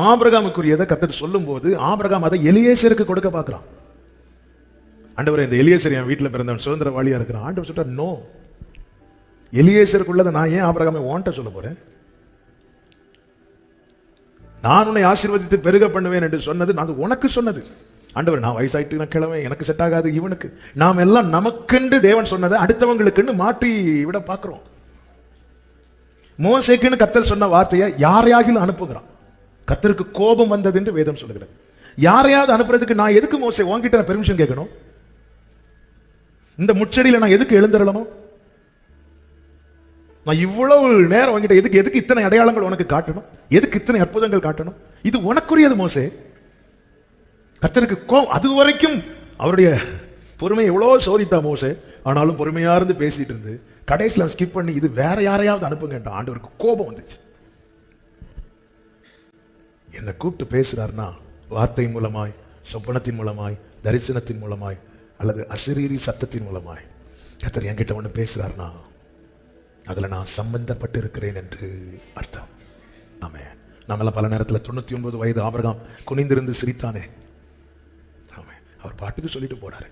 ஆபிரகாமுக்குரியதை கர்த்தர் சொல்லும் போது ஆபிரகாம் அதை எலியேசருக்கு கொடுக்க பார்க்கிறான். ஆண்டவரே, இந்த எலியேசர் என் வீட்டில் பிறந்தவன் சுதந்திரவாளியா இருக்கிறான். ஆண்டவர் சொல்றார், நோ, எலியேசருக்குள்ளதை நான் ஏன் ஆபிரகாமை ஓன்ட்ட சொல்ல போறேன்? நான் உன்னை ஆசீர்வதித்து பெருக பண்ணுவேன் என்று சொன்னது நான் உனக்கு சொன்னது. ஆண்டவர், நான் வயசாயிட்டு நான் கிழமை, எனக்கு செட் ஆகாது இவனுக்கு. நாம் எல்லாம் நமக்கென்று தேவன் சொன்னதை அடுத்தவங்களுக்குன்னு மாற்றி விட பார்க்கிறோம். மோசேக்குன்னு கர்த்தர் சொன்ன வார்த்தையை யாரையாகிலும் அனுப்புகிறான். கர்த்தருக்கு கோபம் வந்தது என்று வேதம் சொல்லுகிறது. யாரையாவது அனுப்புறதுக்கு நான் எதுக்கு மோசே உன்கிட்ட பெர்மிஷன் கேட்கணும்? இந்த முச்சடியில நான் எதுக்கு எழுந்திரணும்? நான் இவ்வளவு நேரம் உன்கிட்ட எதுக்கு இத்தனை அடையாளங்கள் உனக்கு காட்டணும்? எதுக்கு இத்தனை அற்புதங்கள் காட்டணும்? இது உனக்குரியது மோசே. கர்த்தருக்கு கோபம். அது வரைக்கும் அவருடைய பொறுமை எவ்வளவு சோதித்தா மோசே. ஆனாலும் பொறுமையா இருந்து பேசிட்டு இருந்து கடைசியில ஸ்கிப் பண்ணி இது வேற யாரையாவது அனுப்புங்க. ஆண்டவருக்கு கோபம் வந்துச்சு. என்னை கூப்பிட்டு பேசுறாருன்னா வார்த்தை மூலமாய், சொப்பனத்தின் மூலமாய், தரிசனத்தின் மூலமாய், அல்லது அசரீரி சத்தத்தின் மூலமாய் கர்த்தர் என்கிட்ட ஒன்று பேசுறாருன்னா அதுல நான் சம்பந்தப்பட்டு இருக்கிறேன் என்று அர்த்தம். ஆமே, நம்மெல்லாம் பல நேரத்தில் 99 வயது ஆபிரகாம் குனிந்திருந்து சிரித்தானே. ஆமே, அவர் பாட்டுக்கு சொல்லிட்டு போறாரு.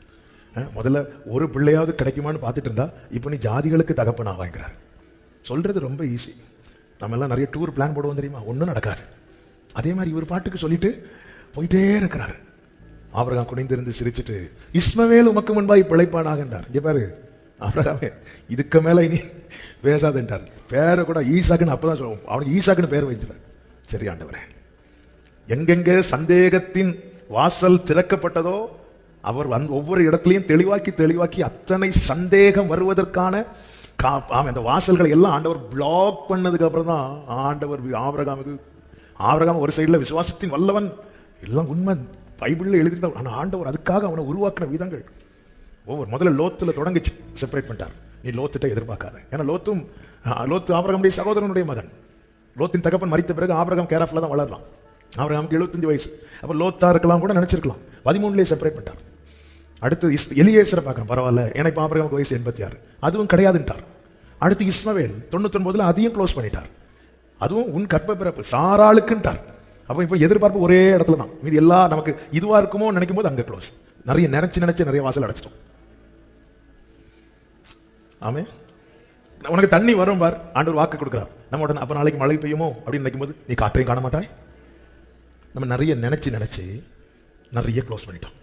முதல்ல ஒரு பிள்ளையாவது கிடைக்குமான்னு பார்த்துட்டு இருந்தா இப்ப நீ ஜாதிகளுக்கு தகப்பனா வாங்கிறார். சொல்றது ரொம்ப ஈஸி. நம்ம எல்லாம் நிறைய டூர் பிளான் போடுவோம் தெரியுமா? ஒன்றும் நடக்காது. அதே மாதிரி இவர் பாட்டுக்கு சொல்லிட்டு போயிட்டே இருக்கிறாரு. ஆபிரகாம் குனிந்திருந்து சிரிச்சுட்டு, இஸ்மவேல் உமக்கு முன்பாய் பிழைப்பானாக என்றார். இங்க பாரு ஆபிரகாமே, இதுக்கு மேல இனி பேசாதுன்றார். பேரை கூட ஈசாக்குன்னு அப்பதான் சொல்லுவோம். அவனுக்கு ஈசாக்குன்னு பேர் வைக்கிறார். சரி ஆண்டவரே, எங்கெங்கே சந்தேகத்தின் வாசல் திறக்கப்பட்டதோ அவர் ஒவ்வொரு இடத்துலையும் தெளிவாக்கி அத்தனை சந்தேகம் வருவதற்கான அந்த வாசல்களை எல்லாம் ஆண்டவர் பிளாக் பண்ணதுக்கு அப்புறம் தான் ஆண்டவர் ஆபிரகாம் ஒரு சைடுல விசுவாசத்தின் வல்லவன், எல்லாம் உண்மை பைபிள்ல எழுதியிருந்த. ஆனா ஆண்டவர் அதுக்காக அவனை உருவாக்கின விதங்கள் ஒவ்வொரு முதல்ல லோத்துல தொடங்கிச்சு. செப்பரேட் பண்ணிட்டார். நீ லோத்திட்ட எதிர்பார்க்காத. ஏன்னா லோத்து ஆபிரகாமுடைய சகோதரனுடைய மகன். லோத்தின் தகப்பன் மரித்த பிறகு ஆபிரகாம் கேராஃப்ல தான் வளரலாம். ஆபிரகாமுக்கு 75 வயசு. அப்ப லோத்தா இருக்கலாம் கூட நினைச்சிருக்கலாம். 13 செப்பரேட் பண்ணிட்டார். அடுத்து எலியேசரை பார்க்கணும், பரவாயில்ல, ஏன்னா இப்ப ஆபிரகாமுக்கு வயசு 86, அதுவும் கிடையாதுன்ட்டார். அடுத்து இஸ்மவேல் 99 அதையும் க்ளோஸ் பண்ணிட்டார். அதுவும் உன் கற்ப பிறப்பு சாராளுக்குன்ட்டார். அப்ப இப்ப எதிர்பார்ப்பு ஒரே இடத்துல தான். இது எல்லாம் நமக்கு இதுவா இருக்குமோ நினைக்கும் போது அங்க க்ளோஸ். நிறைய நினைச்சு நிறைய வாசல் அடைச்சிட்டோம். ஆமே, உனக்கு தண்ணி வரும் பார், ஆண்டவர் வாக்கு கொடுக்கிறார். நம்ம உடனே அப்ப நாளைக்கு மழை பெய்யுமோ அப்படின்னு நினைக்கும் போது நீ காற்றையும் காண மாட்டாய். நம்ம நிறைய நினைச்சு நிறைய க்ளோஸ் பண்ணிட்டோம்.